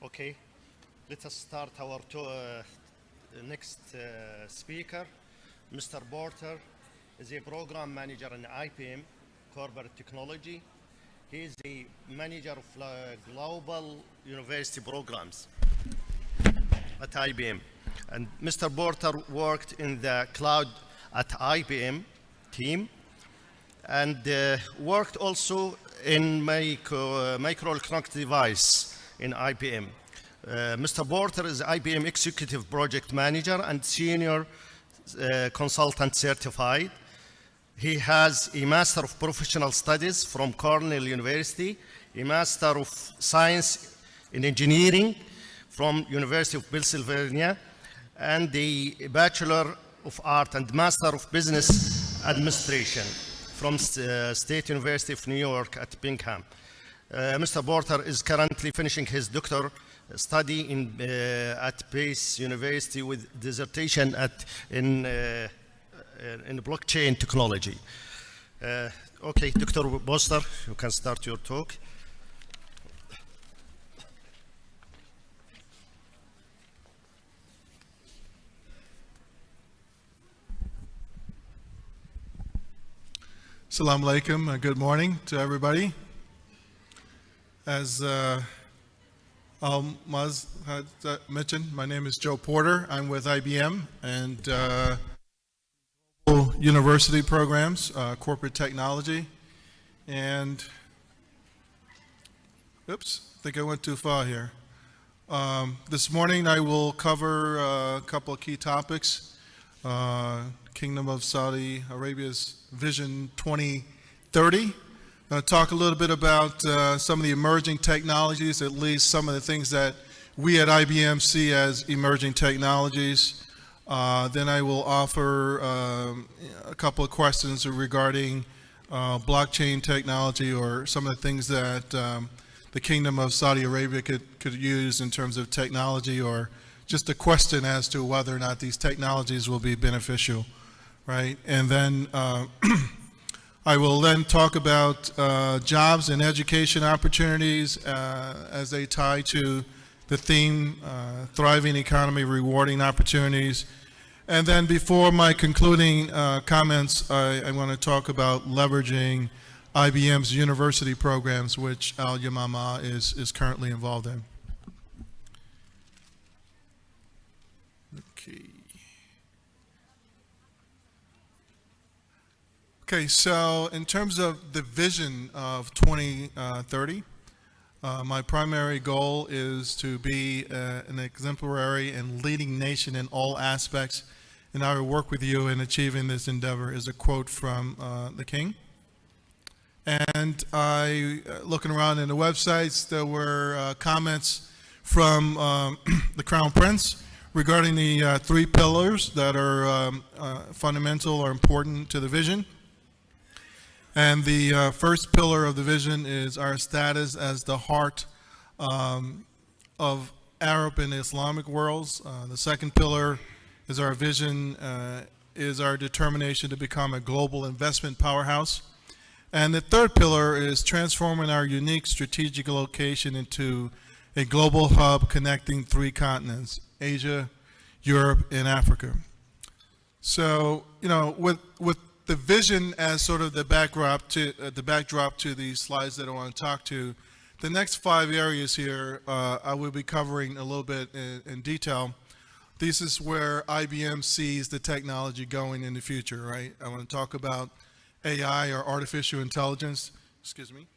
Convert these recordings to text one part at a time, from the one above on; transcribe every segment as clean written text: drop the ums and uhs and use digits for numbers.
Okay, let us start our next speaker. Mr. Porter is a program manager in IBM Corporate Technology. He is a manager of global university programs at IBM. And Mr. Porter worked in the cloud at IBM team and worked also in microelectronic device in IBM. Mr. Porter is IBM Executive Project Manager and Senior Consultant Certified. He has a Master of Professional Studies from Cornell University, a Master of Science in Engineering from University of Pennsylvania, and a Bachelor of Art and Master of Business Administration from State University of New York at Bingham. Mr. Porter is currently finishing his doctor study at Pace University with dissertation in blockchain technology. Okay, Dr. Porter, you can start your talk. Assalamu alaikum, good morning to everybody. As Al-Maz had mentioned, my name is Joe Porter. I'm with IBM and university programs, corporate technology, and oops, I think I went too far here. This morning I will cover a couple of key topics. Kingdom of Saudi Arabia's Vision 2030. I'm going to talk a little bit about some of the emerging technologies, at least some of the things that we at IBM see as emerging technologies. Then I will offer a couple of questions regarding blockchain technology or some of the things that the Kingdom of Saudi Arabia could use in terms of technology, or just a question as to whether or not these technologies will be beneficial, right? And then I will then talk about jobs and education opportunities as they tie to the theme, thriving economy, rewarding opportunities. And then before my concluding comments, I want to talk about leveraging IBM's university programs, which Al-Yamama is currently involved in. Okay, so in terms of the vision of 2030, my primary goal is to be an exemplary and leading nation in all aspects, and I will work with you in achieving this endeavor, is a quote from the King. And looking around in the websites, there were comments from the Crown Prince regarding the three pillars that are fundamental or important to the vision. And the first pillar of the vision is our status as the heart of Arab and Islamic worlds. The second pillar is our vision, is our determination to become a global investment powerhouse. And the third pillar is transforming our unique strategic location into a global hub connecting three continents, Asia, Europe, and Africa. So, you know, with the vision as sort of the backdrop to these slides that I want to talk to, the next 5 areas here I will be covering a little bit in detail. This is where IBM sees the technology going in the future, right? I want to talk about AI, or artificial intelligence. Excuse me.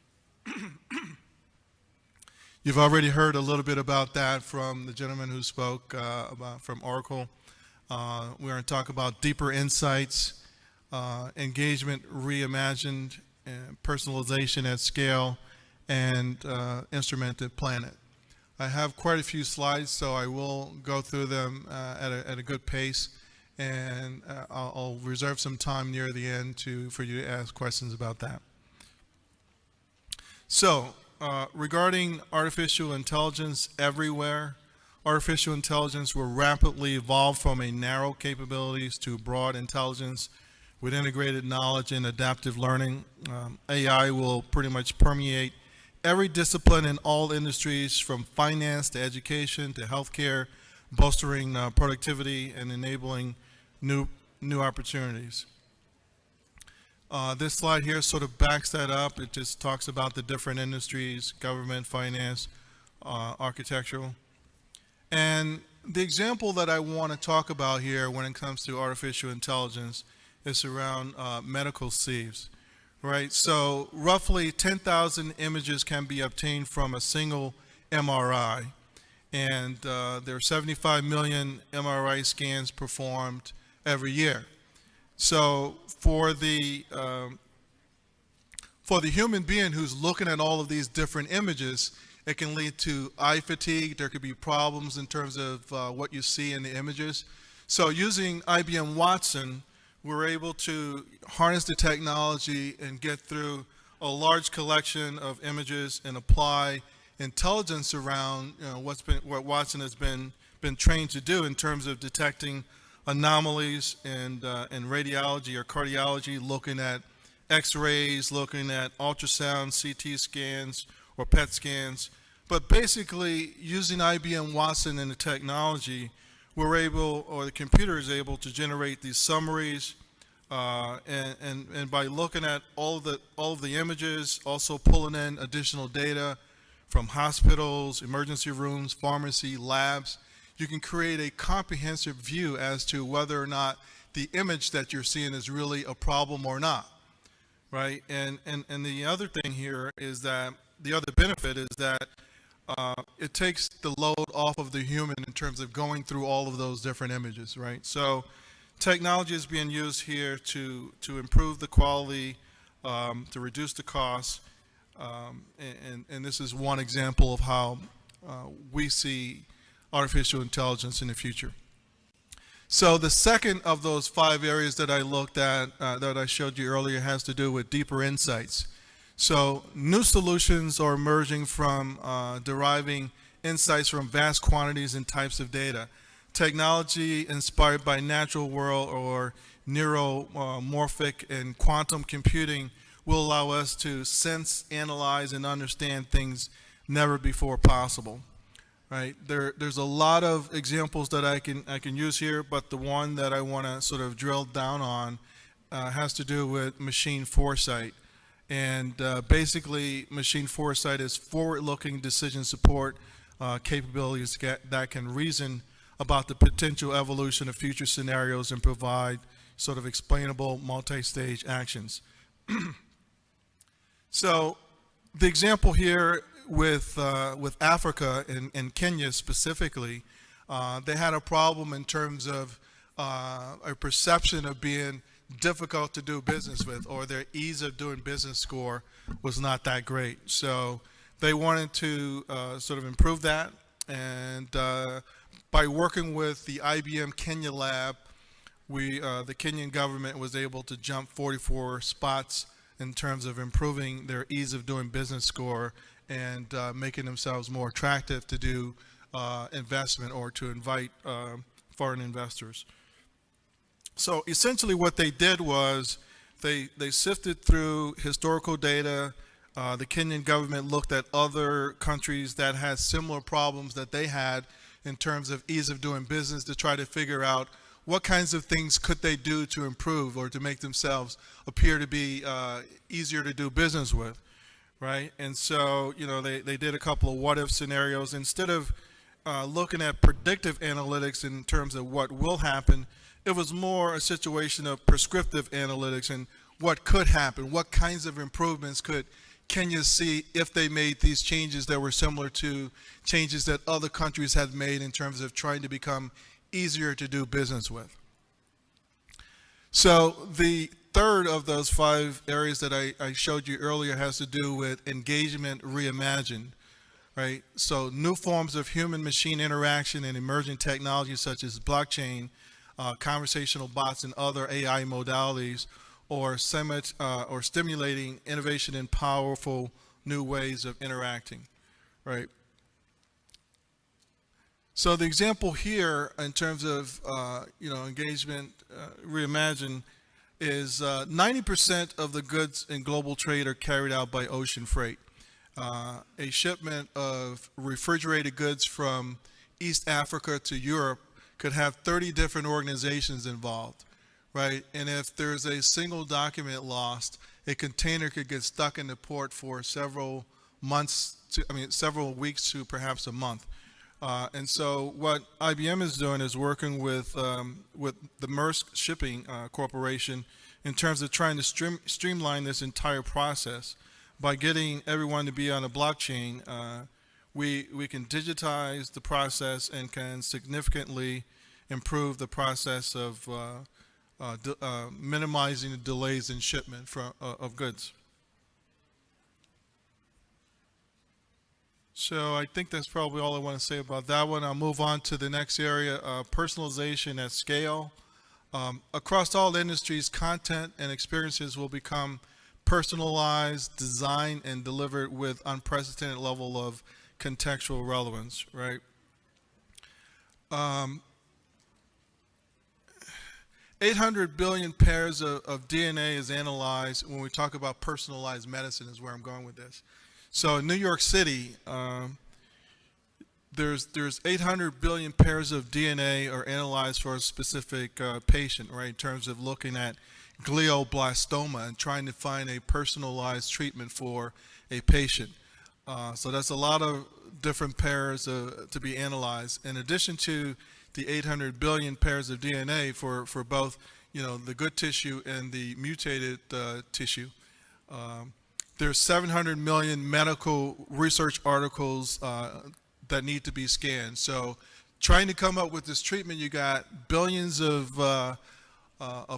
You've already heard a little bit about that from the gentleman who spoke from Oracle. We're going to talk about deeper insights, engagement reimagined, personalization at scale, and instrumented planet. I have quite a few slides, so I will go through them at a good pace, and I'll reserve some time near the end for you to ask questions about that. So, regarding artificial intelligence everywhere, artificial intelligence will rapidly evolve from a narrow capabilities to broad intelligence with integrated knowledge and adaptive learning. AI will pretty much permeate every discipline in all industries, from finance to education to healthcare, bolstering productivity and enabling new opportunities. This slide here sort of backs that up. It just talks about the different industries: government, finance, architectural. And the example that I want to talk about here when it comes to artificial intelligence is around medical sleeves, right? So roughly 10,000 images can be obtained from a single MRI. And there are 75 million MRI scans performed every year. So for the human being who's looking at all of these different images, it can lead to eye fatigue. There could be problems in terms of what you see in the images. So using IBM Watson, we're able to harness the technology and get through a large collection of images and apply intelligence around what Watson has been trained to do in terms of detecting anomalies and radiology or cardiology, looking at X-rays, looking at ultrasound, CT scans, or PET scans. But basically, using IBM Watson and the technology, we're able, or the computer is able, to generate these summaries, and by looking at all of the images, also pulling in additional data from hospitals, emergency rooms, pharmacy, labs, you can create a comprehensive view as to whether or not the image that you're seeing is really a problem or not, right? And the other thing here is that the other benefit is that it takes the load off of the human in terms of going through all of those different images, right? So technology is being used here to improve the quality, to reduce the costs, and this is one example of how we see artificial intelligence in the future. So the second of those 5 areas that I looked at, that I showed you earlier, has to do with deeper insights. So new solutions are emerging from deriving insights from vast quantities and types of data. Technology inspired by natural world or neuromorphic and quantum computing will allow us to sense, analyze, and understand things never before possible. Right? There's a lot of examples that I can use here, but the one that I want to sort of drill down on has to do with machine foresight. And basically, machine foresight is forward-looking decision support capabilities that can reason about the potential evolution of future scenarios and provide sort of explainable multi-stage actions. So the example here with Africa and Kenya specifically, they had a problem in terms of a perception of being difficult to do business with, or their ease of doing business score was not that great. So they wanted to sort of improve that, and by working with the IBM Kenya lab, the Kenyan government was able to jump 44 spots in terms of improving their ease of doing business score and making themselves more attractive to do investment or to invite foreign investors. So essentially what they did was they sifted through historical data. The Kenyan government looked at other countries that had similar problems that they had in terms of ease of doing business to try to figure out what kinds of things could they do to improve or to make themselves appear to be easier to do business with, right? And so, they did a couple of what-if scenarios. Instead of looking at predictive analytics in terms of what will happen, it was more a situation of prescriptive analytics and what could happen, what kinds of improvements could Kenya see if they made these changes that were similar to changes that other countries had made in terms of trying to become easier to do business with. So the third of those 5 areas that I showed you earlier has to do with engagement reimagined, right? So new forms of human-machine interaction and emerging technologies such as blockchain, conversational bots, and other AI modalities, or stimulating innovation in powerful new ways of interacting, right? So the example here in terms of engagement reimagined is 90% of the goods in global trade are carried out by ocean freight. A shipment of refrigerated goods from East Africa to Europe could have 30 different organizations involved, right? And if there's a single document lost, a container could get stuck in the port for several months several weeks to perhaps a month. And so what IBM is doing is working with the Maersk Shipping Corporation in terms of trying to streamline this entire process. By getting everyone to be on a blockchain, we can digitize the process and can significantly improve the process of minimizing the delays in shipment of goods. So I think that's probably all I want to say about that one. I'll move on to the next area, personalization at scale. Across all industries, content and experiences will become personalized, designed, and delivered with unprecedented level of contextual relevance, right? 800 billion pairs of DNA is analyzed when we talk about personalized medicine is where I'm going with this. So in New York City, there's 800 billion pairs of DNA are analyzed for a specific patient, right? In terms of looking at glioblastoma and trying to find a personalized treatment for a patient. So that's a lot of different pairs to be analyzed. In addition to the 800 billion pairs of DNA for both, the good tissue and the mutated tissue. There's 700 million medical research articles that need to be scanned. So trying to come up with this treatment, you got billions of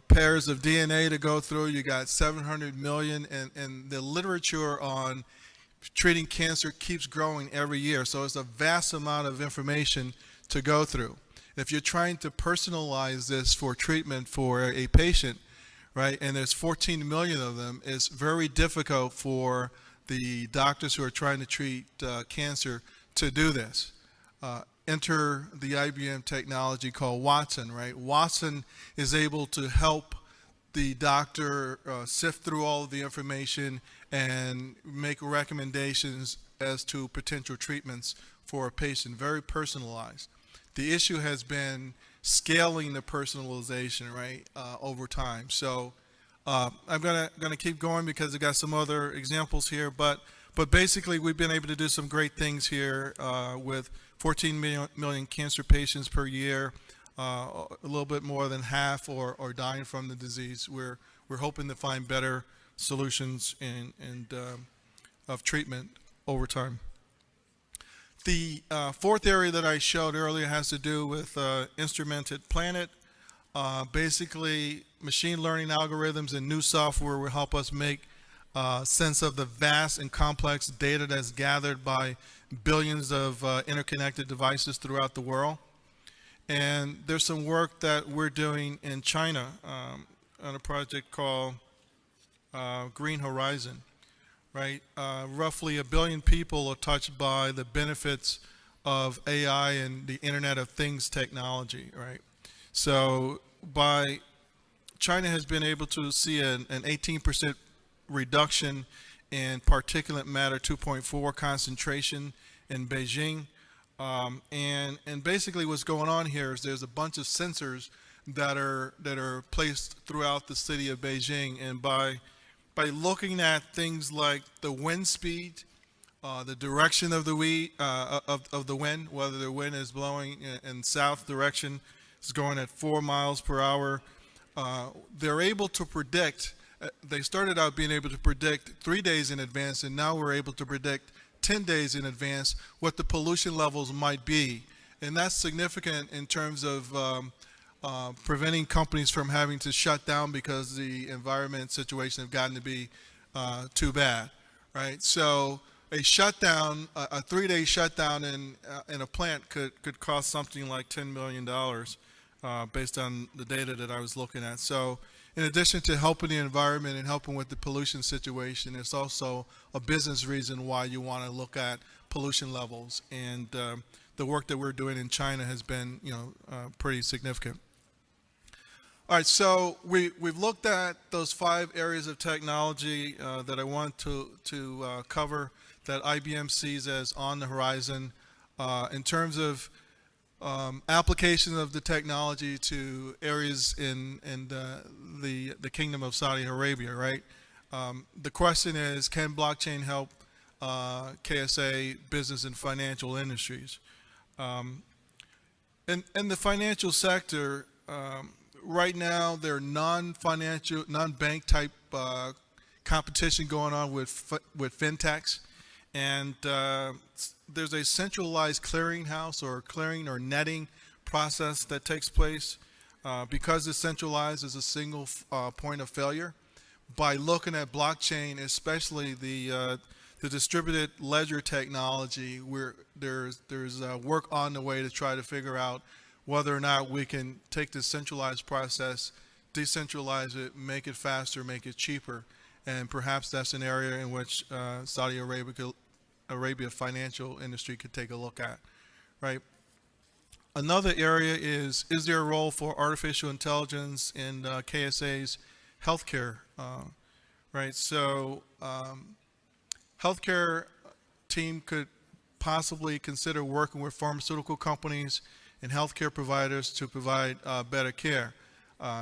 pairs of DNA to go through. You got 700 million, and the literature on treating cancer keeps growing every year. So it's a vast amount of information to go through. If you're trying to personalize this for treatment for a patient, right, and there's 14 million of them, it's very difficult for the doctors who are trying to treat cancer to do this. Enter the IBM technology called Watson, right? Watson is able to help the doctor sift through all of the information and make recommendations as to potential treatments for a patient, very personalized. The issue has been scaling the personalization, right, over time. So I'm gonna keep going because I got some other examples here, but basically we've been able to do some great things here with 14 million cancer patients per year, a little bit more than half are dying from the disease. We're hoping to find better solutions and of treatment over time. The fourth area that I showed earlier has to do with instrumented planet. Basically, machine learning algorithms and new software will help us make sense of the vast and complex data that's gathered by billions of interconnected devices throughout the world. And there's some work that we're doing in China on a project called Green Horizon. Right, roughly 1 billion people are touched by the benefits of AI and the Internet of Things technology, right? So China has been able to see an 18% reduction in particulate matter 2.4 concentration in Beijing. And basically what's going on here is there's a bunch of sensors that are placed throughout the city of Beijing, and by looking at things like the wind speed, the direction of the wind, whether the wind is blowing in south direction, is going at 4 miles per hour, they're able to predict. They started out being able to predict 3 days in advance, and now we're able to predict 10 days in advance what the pollution levels might be. And that's significant in terms of preventing companies from having to shut down because the environment situation have gotten to be too bad, right? So a shutdown, a 3-day shutdown in a plant could cost something like $10 million based on the data that I was looking at. So in addition to helping the environment and helping with the pollution situation, it's also a business reason why you want to look at pollution levels. And the work that we're doing in China has been, pretty significant. All right, so we've looked at those 5 areas of technology that I want to cover. that IBM sees as on the horizon in terms of application of the technology to areas in the Kingdom of Saudi Arabia, right? The question is, can blockchain help KSA business and financial industries? In the financial sector, right now there are non-financial, non-bank type competition going on with fintechs, and there's a centralized clearinghouse or clearing or netting process that takes place. Because it's centralized as a single point of failure. By looking at blockchain, especially the distributed ledger technology, where there's work on the way to try to figure out whether or not we can take this centralized process, decentralize it, make it faster, make it cheaper, and perhaps that's an area in which Saudi Arabia financial industry could take a look at, right? Another area is there a role for artificial intelligence in KSA's healthcare, right? So healthcare team could possibly consider working with pharmaceutical companies and healthcare providers to provide better care.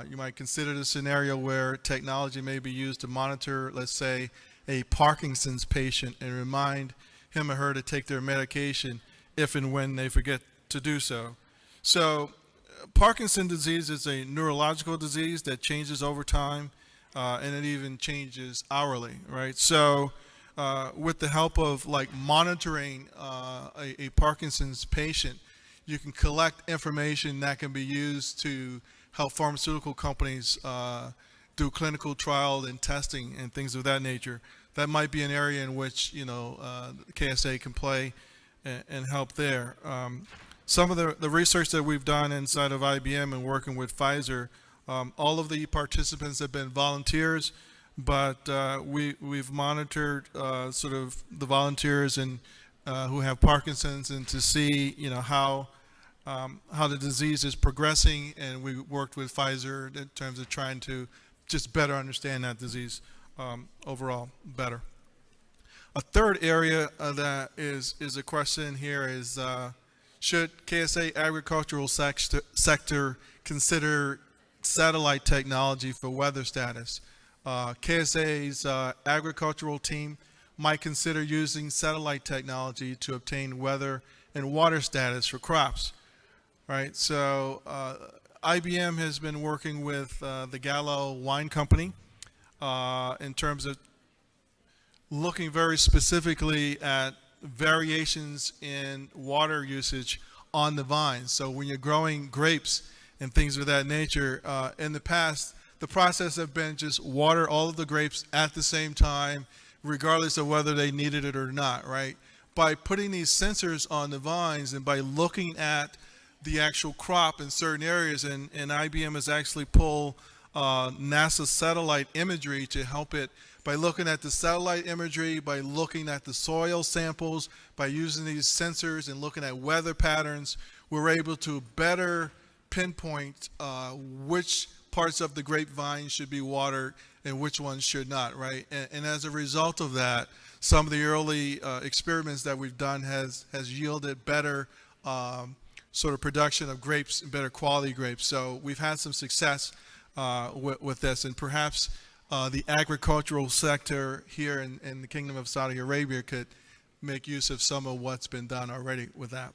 You might consider the scenario where technology may be used to monitor, let's say, a Parkinson's patient and remind him or her to take their medication if and when they forget to do so. So Parkinson's disease is a neurological disease that changes over time, and it even changes hourly, right? So with the help of like monitoring a Parkinson's patient, you can collect information that can be used to help pharmaceutical companies do clinical trial and testing and things of that nature. That might be an area in which, you know, KSA can play and help there. Some of the research that we've done inside of IBM and working with Pfizer, all of the participants have been volunteers, but we've monitored sort of the volunteers and who have Parkinson's, and to see, you know, how the disease is progressing, and we worked with Pfizer in terms of trying to just better understand that disease overall better. A third area that is a question here is, should KSA agricultural sector consider satellite technology for weather status? KSA's agricultural team might consider using satellite technology to obtain weather and water status for crops, right? So IBM has been working with the Gallo Wine Company in terms of looking very specifically at variations in water usage on the vines. So when you're growing grapes and things of that nature, in the past, the process have been just water all of the grapes at the same time, regardless of whether they needed it or not, right? By putting these sensors on the vines and by looking at the actual crop in certain areas, and IBM has actually pulled NASA satellite imagery to help it, by looking at the satellite imagery, by looking at the soil samples, by using these sensors and looking at weather patterns, we're able to better pinpoint which parts of the grapevine should be watered and which ones should not, right? And as a result of that, some of the early experiments that we've done has yielded better sort of production of grapes and better quality grapes. So we've had some success with this, and perhaps the agricultural sector here in the Kingdom of Saudi Arabia could make use of some of what's been done already with that.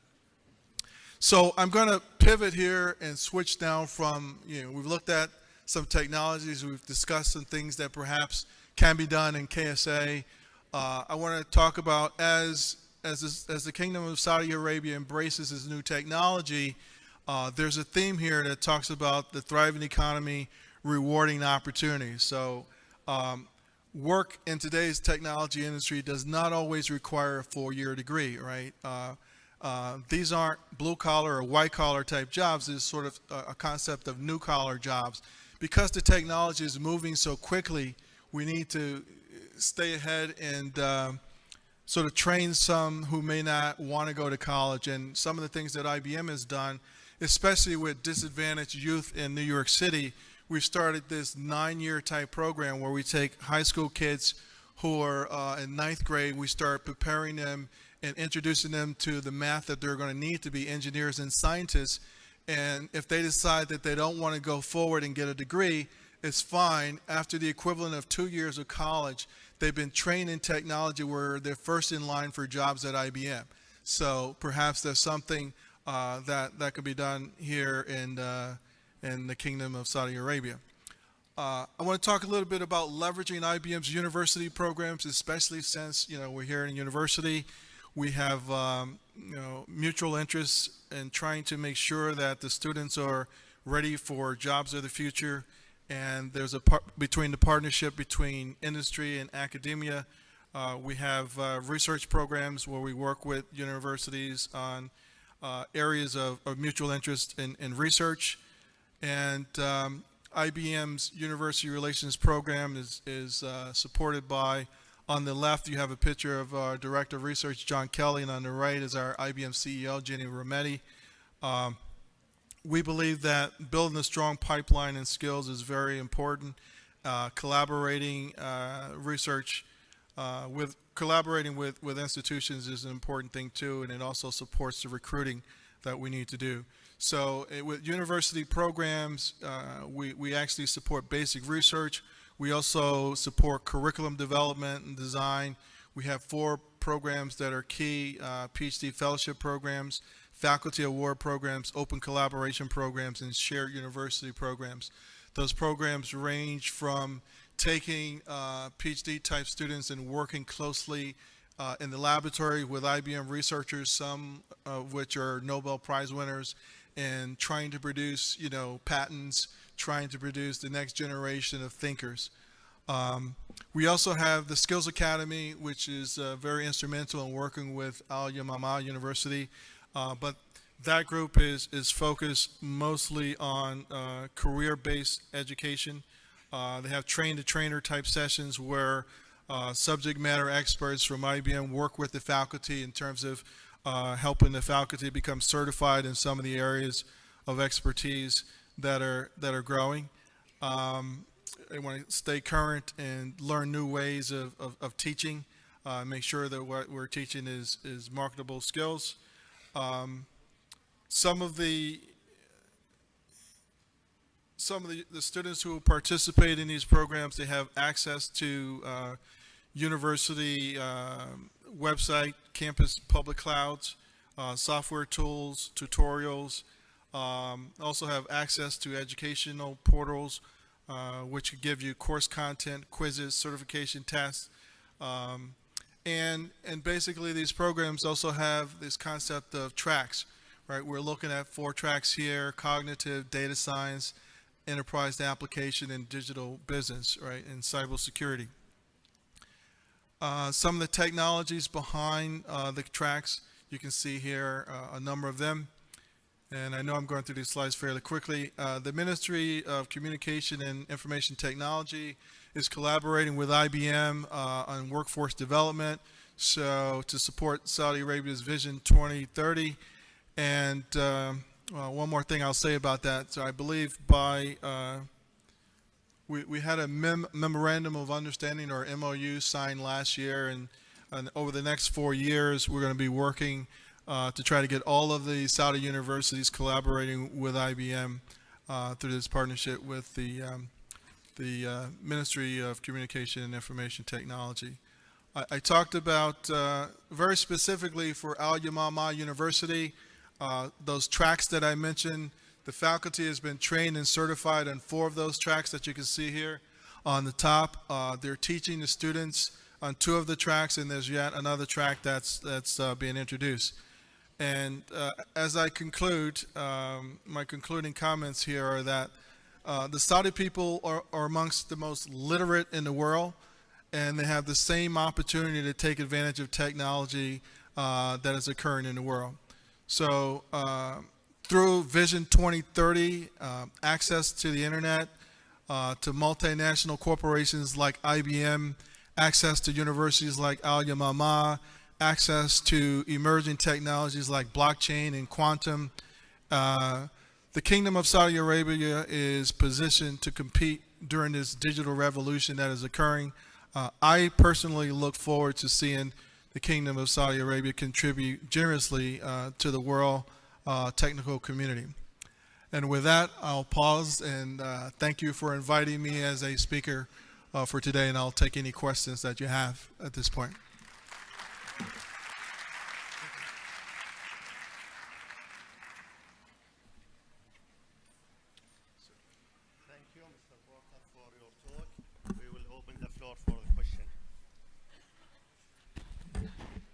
So I'm going to pivot here and switch down from, you know, we've looked at some technologies, we've discussed some things that perhaps can be done in KSA. I want to talk about as the Kingdom of Saudi Arabia embraces this new technology, there's a theme here that talks about the thriving economy rewarding opportunities. So work in today's technology industry does not always require a 4-year degree, right? These aren't blue collar or white collar type jobs. There's sort of a concept of new collar jobs. Because the technology is moving so quickly, we need to stay ahead and sort of train some who may not want to go to college. And some of the things that IBM has done, especially with disadvantaged youth in New York City, we've started this 9-year type program where we take high school kids who are in ninth grade, we start preparing them and introducing them to the math that they're going to need to be engineers and scientists. And if they decide that they don't want to go forward and get a degree, it's fine. After the equivalent of 2 years of college, they've been trained in technology where they're first in line for jobs at IBM. So perhaps there's something that could be done here in the Kingdom of Saudi Arabia. I want to talk a little bit about leveraging IBM's university programs, especially since we're here in university. We have mutual interests in trying to make sure that the students are ready for jobs of the future. And there's between the partnership between industry and academia. We have research programs where we work with universities on areas of mutual interest in research. And IBM's University Relations Program is supported by, on the left you have a picture of our Director of Research, John Kelly, and on the right is our IBM CEO, Jenny Rometty. We believe that building a strong pipeline and skills is very important. Collaborating with institutions is an important thing too, and it also supports the recruiting that we need to do. So with university programs, we actually support basic research. We also support curriculum development and design. We have 4 programs that are key: PhD fellowship programs, faculty award programs, open collaboration programs, and shared university programs. Those programs range from taking PhD type students and working closely in the laboratory with IBM researchers, some of which are Nobel Prize winners, and trying to produce patents, trying to produce the next generation of thinkers. We also have the Skills Academy, which is very instrumental in working with Al Yamama University. But that group is focused mostly on career-based education. They have train-the-trainer type sessions where subject matter experts from IBM work with the faculty in terms of helping the faculty become certified in some of the areas of expertise that are growing. They want to stay current and learn new ways of teaching, make sure that what we're teaching is marketable skills. Some of the students who participate in these programs, they have access to university website, campus public clouds, software tools, tutorials. Also have access to educational portals, which could give you course content, quizzes, certification tests. And basically these programs also have this concept of tracks, right? We're looking at 4 tracks here: cognitive, data science, enterprise application, and digital business, right? And cybersecurity. Some of the technologies behind the tracks, you can see here a number of them. And I know I'm going through these slides fairly quickly. The Ministry of Communication and Information Technology is collaborating with IBM on workforce development, so to support Saudi Arabia's Vision 2030. And one more thing I'll say about that. So I believe we had a memorandum of understanding, or MOU, signed last year, and over the next 4 years we're going to be working to try to get all of the Saudi universities collaborating with IBM through this partnership with the Ministry of Communication and Information Technology. I talked about very specifically for Al Yamama University, those tracks that I mentioned. The faculty has been trained and certified on 4 of those tracks that you can see here on the top. They're teaching the students on 2 of the tracks, and there's yet another track that's being introduced. And as I conclude, my concluding comments here are that the Saudi people are amongst the most literate in the world, and they have the same opportunity to take advantage of technology that is occurring in the world. So through Vision 2030, access to the internet, to multinational corporations like IBM, access to universities like Al Yamama, access to emerging technologies like blockchain and quantum. The Kingdom of Saudi Arabia is positioned to compete during this digital revolution that is occurring. I personally look forward to seeing the Kingdom of Saudi Arabia contribute generously to the world technical community. And with that, I'll pause and thank you for inviting me as a speaker for today, and I'll take any questions that you have at this point. Thank you, Mr. Porter, for your talk. We will open the floor for the question.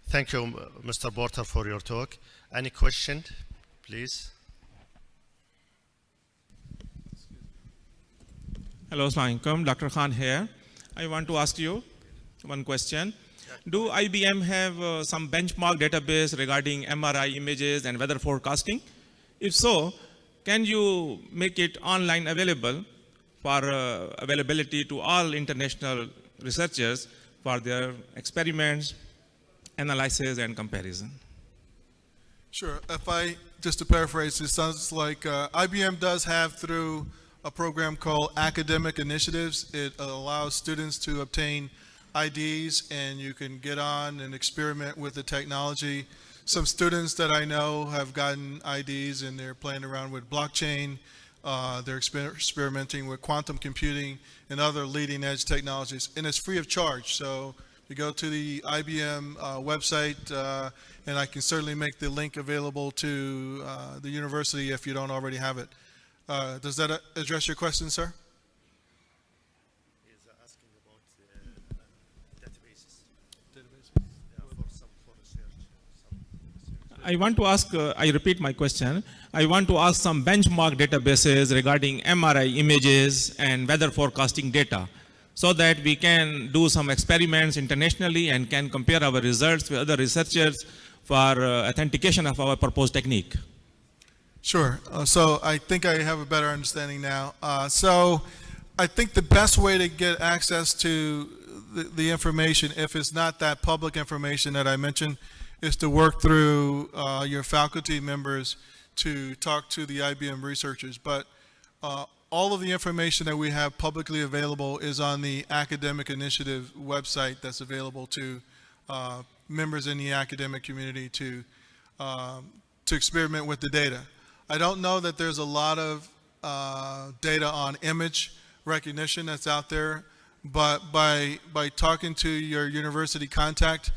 Thank you, Mr. Porter, for your talk. Any question, please? Hello, Assalamu alaikum. Dr. Khan here. I want to ask you one question. Do IBM have some benchmark database regarding MRI images and weather forecasting? If so, can you make it online available for availability to all international researchers for their experiments, analysis, and comparison? Sure. Just to paraphrase, it sounds like IBM does have through a program called Academic Initiatives. It allows students to obtain IDs, and you can get on and experiment with the technology. Some students that I know have gotten IDs, and they're playing around with blockchain. They're experimenting with quantum computing and other leading edge technologies, and it's free of charge. So you go to the IBM website, and I can certainly make the link available to the university if you don't already have it. Does that address your question, sir? He's asking about databases. Databases. Yeah, for research. I want to ask, I repeat my question. I want to ask some benchmark databases regarding MRI images and weather forecasting data so that we can do some experiments internationally and can compare our results with other researchers for authentication of our proposed technique. Sure. So I think I have a better understanding now. So I think the best way to get access to the information, if it's not that public information that I mentioned, is to work through your faculty members to talk to the IBM researchers. But all of the information that we have publicly available is on the Academic Initiative website that's available to members in the academic community to experiment with the data. I don't know that there's a lot of data on image recognition that's out there, but by talking to your university contact,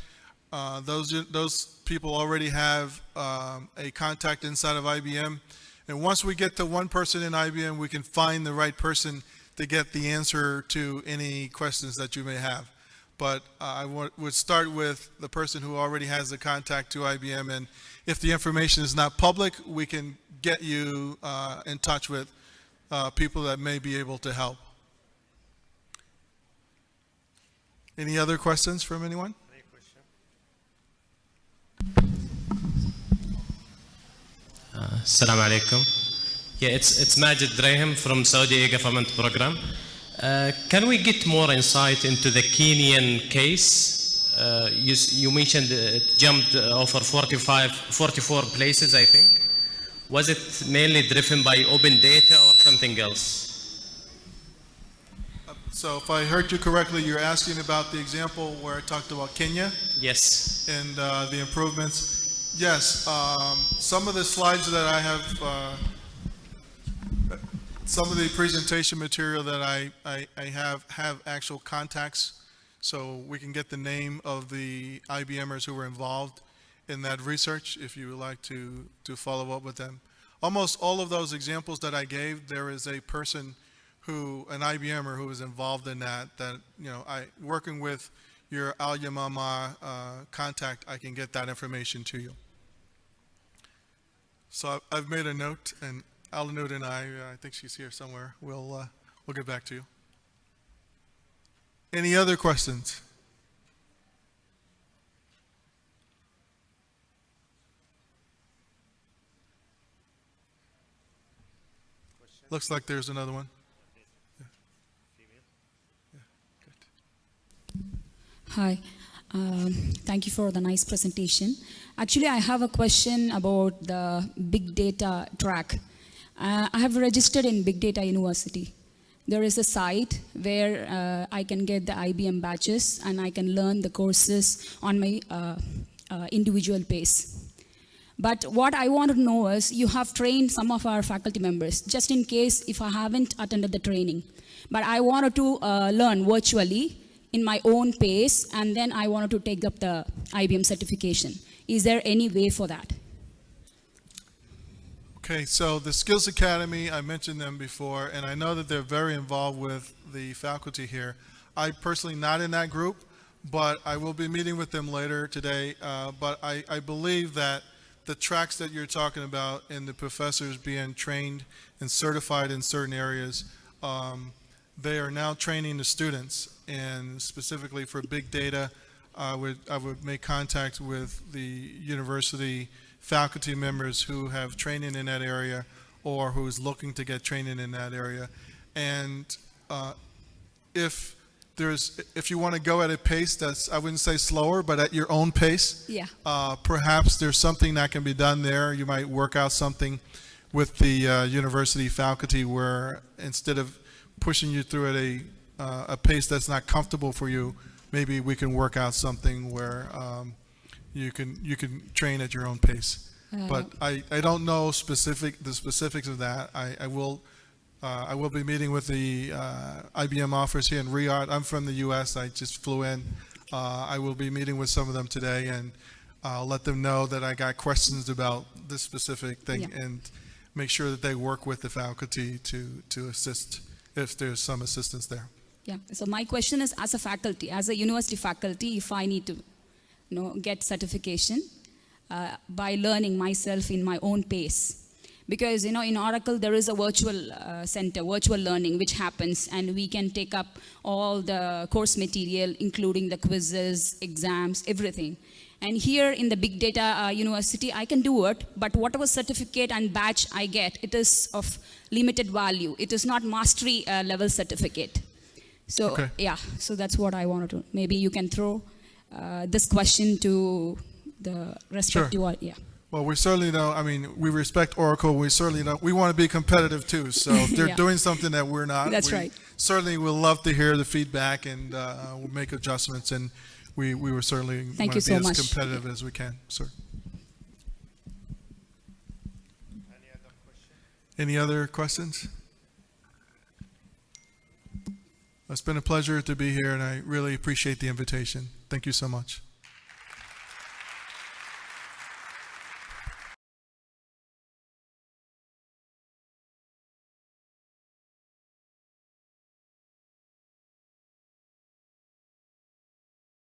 those people already have a contact inside of IBM. And once we get to one person in IBM, we can find the right person to get the answer to any questions that you may have. But I would start with the person who already has the contact to IBM, and if the information is not public, we can get you in touch with people that may be able to help. Any other questions from anyone? Any question? Assalamu alaikum. Yeah, it's Majid Drahim from Saudi government program. Can we get more insight into the Kenyan case? You mentioned it jumped over 44 places, I think. Was it mainly driven by open data or something else? So if I heard you correctly, you're asking about the example where I talked about Kenya? Yes. And the improvements. Yes, some of the slides that I have, some of the presentation material that I have actual contacts, so we can get the name of the IBMers who were involved in that research if you would like to follow up with them. Almost all of those examples that I gave, there is a person an IBMer who is involved in that, working with your Al Yamama contact, I can get that information to you. So I've made a note, and Al-Anud and I think she's here somewhere, we'll get back to you. Any other questions? Looks like there's another one. Hi, thank you for the nice presentation. Actually, I have a question about the big data track. I have registered in Big Data University, there is a site where I can get the IBM badges and I can learn the courses on my individual pace. But what I want to know is, you have trained some of our faculty members, just in case if I haven't attended the training. But I wanted to learn virtually in my own pace, and then I wanted to take up the IBM certification. Is there any way for that? Okay, so the Skills Academy, I mentioned them before, and I know that they're very involved with the faculty here. I personally not in that group, but I will be meeting with them later today. But I believe that the tracks that you're talking about and the professors being trained and certified in certain areas, they are now training the students, and specifically for big data, I would make contact with the university faculty members who have training in that area or who's looking to get training in that area. And if you want to go at a pace that's, I wouldn't say slower, but at your own pace, Yeah. Perhaps there's something that can be done there. You might work out something with the university faculty where instead of pushing you through at a pace that's not comfortable for you, maybe we can work out something where you can train at your own pace. But I don't know the specifics of that. I will be meeting with the IBM office here in Riyadh. I'm from the U.S. I just flew in. I will be meeting with some of them today, and I'll let them know that I got questions about this specific thing, Yeah. and make sure that they work with the faculty to assist if there's some assistance there. Yeah. So my question is, as a faculty, as a university faculty, if I need to, get certification by learning myself in my own pace. Because, in Oracle, there is a virtual center, virtual learning, which happens, and we can take up all the course material, including the quizzes, exams, everything. And here in the big data university, I can do it, but whatever certificate and badge I get, it is of limited value. It is not mastery level certificate. So, Okay. yeah, so that's what I wanted to, maybe you can throw this question to the respective, yeah. Well, we certainly don't, we respect Oracle. We certainly don't, we want to be competitive too. So if they're Yeah. doing something that we're not, That's we right. certainly will love to hear the feedback, and we'll make adjustments, and we were certainly Thank want you to be so as much. competitive as we can, sir. Any other questions? It's been a pleasure to be here, and I really appreciate the invitation. Thank you so much.